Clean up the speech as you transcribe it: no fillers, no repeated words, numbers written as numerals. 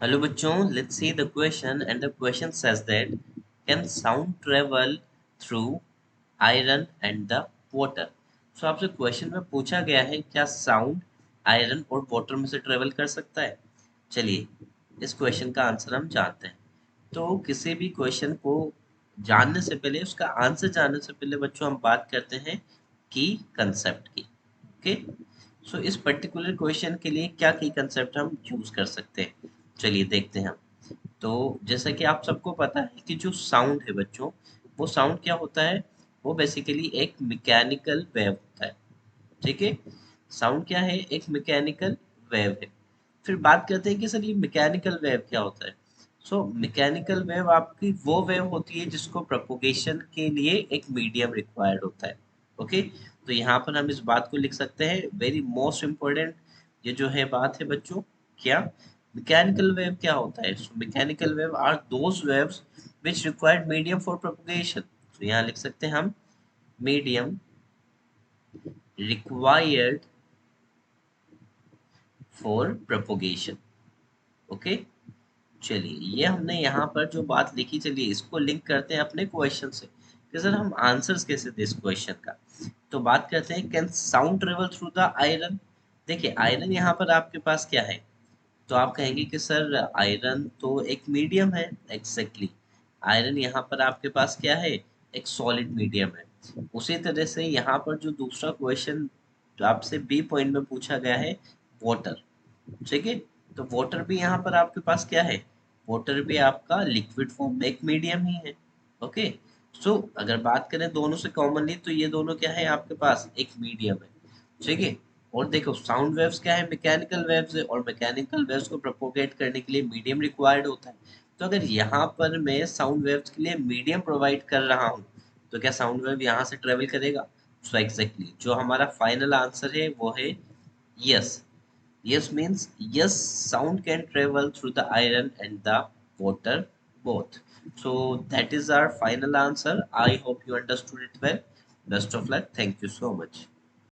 Hello bachon, let's see the question and the question says that can sound travel through iron and the water? So आपसे question में पूछा गया है क्या sound iron और water में से ट्रेवल कर सकता है। चलिए इस क्वेश्चन का आंसर हम जानते हैं। तो किसी भी क्वेश्चन को जानने से पहले उसका आंसर जानने से पहले बच्चों हम बात करते हैं की कंसेप्ट की। ओके, सो इस पर्टिकुलर क्वेश्चन के लिए क्या की कंसेप्ट हम यूज कर सकते हैं, चलिए देखते हैं हम। तो जैसा कि आप सबको पता है कि जो साउंड है बच्चों, वो साउंड क्या होता है, वो बेसिकली एक मैकेनिकल वेव होता है। ठीक है, साउंड क्या है, एक मैकेनिकल वेव है। फिर बात करते हैं कि सर ये मैकेनिकल वेव क्या होता है। सो मैकेनिकल वेव आपकी वो वेव होती है जिसको प्रोपोगेशन के लिए एक मीडियम रिक्वायर्ड होता है। ओके, तो यहाँ पर हम इस बात को लिख सकते हैं, वेरी मोस्ट इम्पोर्टेंट ये जो है बात है बच्चों, क्या मैकेनिकल वेव क्या होता है। So mechanical wave are those waves which required medium for propagation. तो यहाँ लिख सकते हैं हम medium required for propagation. Okay, चलिए ये हमने यहाँ पर जो बात लिखी, चलिए इसको लिंक करते हैं अपने क्वेश्चन से कि सर हम आंसर्स कैसे दें इस क्वेश्चन का। तो बात करते हैं can sound travel through the iron. देखिए आयरन यहाँ पर आपके पास क्या है, तो आप कहेंगे कि सर आयरन तो एक मीडियम है। एग्जैक्टली, आयरन यहाँ पर आपके पास क्या है, एक सॉलिड मीडियम है। उसी तरह से यहाँ पर जो दूसरा क्वेश्चन जो आपसे बी पॉइंट में पूछा गया है, वाटर। ठीक है, तो वाटर भी यहाँ पर आपके पास क्या है, वाटर भी आपका लिक्विड फॉर्म में एक मीडियम ही है। ओके, सो अगर बात करें दोनों से कॉमनली तो ये दोनों क्या है आपके पास, एक मीडियम है। ठीक है, और देखो साउंड वेव्स क्या है, मैकेनिकल वेव्स है, और मैकेनिकल वेव्स को प्रोपोगेट करने के लिए मीडियम रिक्वायर्ड होता है। तो अगर यहाँ पर मैं साउंड वेव्स के लिए मीडियम प्रोवाइड कर रहा हूँ, तो क्या साउंड वेव यहाँ से ट्रेवल करेगा। सो एग्जैक्टली जो हमारा फाइनल आंसर है वो है yes. Yes means yes, sound can travel through the iron and the water both. So that is our final answer. I hope you understood it well. Best of luck. Thank you so much.